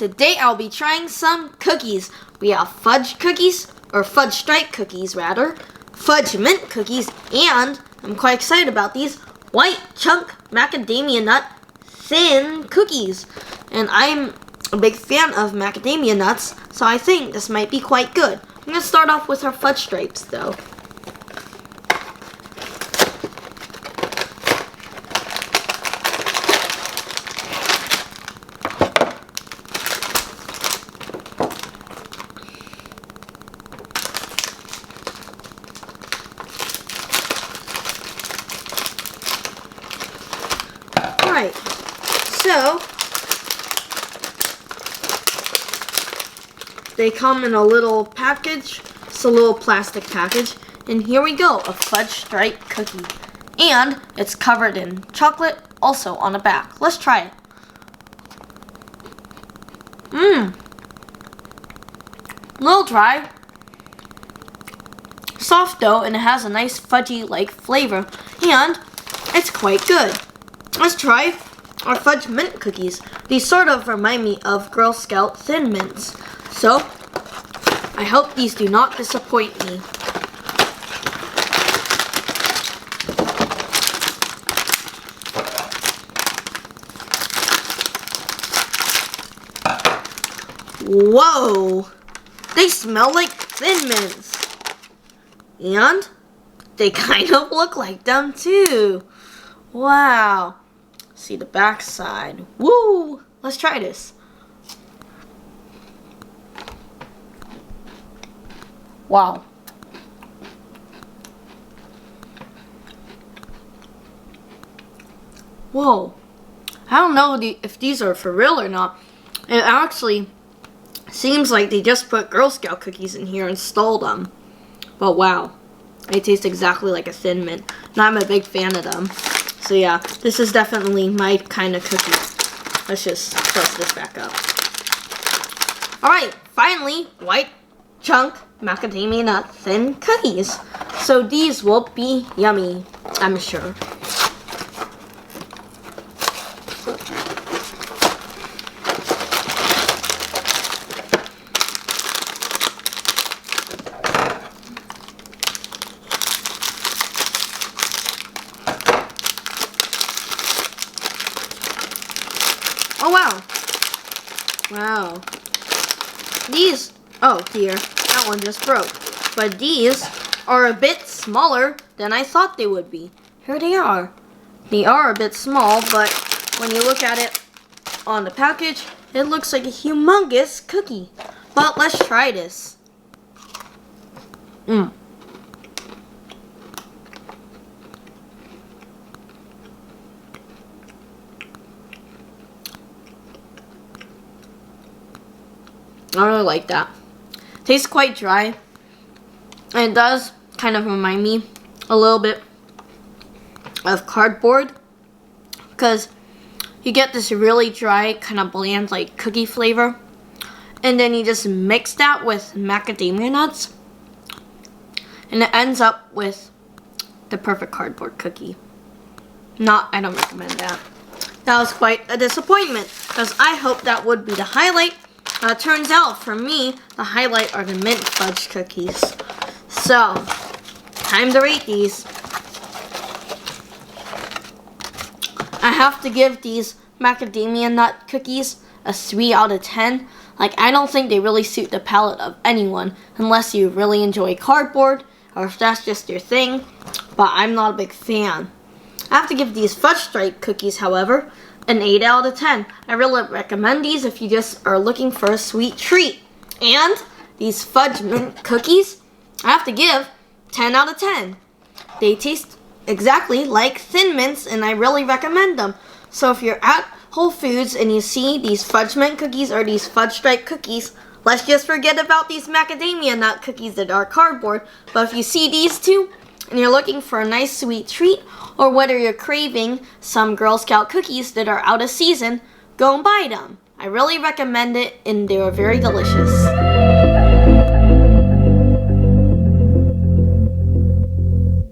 today I'll be trying some cookies. We have fudge cookies, or fudge stripe cookies rather, fudge mint cookies, and I'm quite excited about these, white chunk macadamia nut thin cookies. And I'm a big fan of macadamia nuts, so I think this might be quite good. I'm going to start off with our fudge stripes though. Alright, so they come in a little package. It's a little plastic package. And here we go, a fudge stripe cookie. And it's covered in chocolate also on the back. Let's try it. A little dry. Soft dough, and it has a nice fudgy-like flavor. And it's quite good. Let's try our fudge mint cookies. These sort of remind me of Girl Scout Thin Mints. So, I hope these do not disappoint me. Whoa! They smell like Thin Mints. And they kind of look like them too. Wow. See the back side. Woo! Let's try this. Wow. Whoa. I don't know if these are for real or not. It actually seems like they just put Girl Scout cookies in here and stole them. But wow. They taste exactly like a Thin Mint. And I'm a big fan of them. So yeah, this is definitely my kind of cookie. Let's just close this back up. Alright, finally, white chunk macadamia nut thin cookies. So these will be yummy, I'm sure. Oh wow. Wow. These, oh dear, that one just broke. But these are a bit smaller than I thought they would be. Here they are. They are a bit small, but when you look at it on the package, it looks like a humongous cookie. But let's try this. I really like that. Tastes quite dry. And it does kind of remind me a little bit of cardboard. Because you get this really dry, kind of bland, like cookie flavor. And then you just mix that with macadamia nuts. And it ends up with the perfect cardboard cookie. I don't recommend that. That was quite a disappointment. Because I hoped that would be the highlight. Turns out, for me, the highlight are the mint fudge cookies. So, time to rate these. I have to give these macadamia nut cookies a 3 out of 10. Like, I don't think they really suit the palate of anyone, unless you really enjoy cardboard, or if that's just your thing, but I'm not a big fan. I have to give these fudge stripe cookies, however, an 8 out of 10. I really recommend these if you just are looking for a sweet treat. And these fudge mint cookies, I have to give 10 out of 10. They taste exactly like Thin Mints, and I really recommend them. So if you're at Whole Foods and you see these fudge mint cookies or these fudge stripe cookies, let's just forget about these macadamia nut cookies that are cardboard. But if you see these two, and you're looking for a nice sweet treat, or whether you're craving some Girl Scout cookies that are out of season, go and buy them. I really recommend it, and they're very delicious.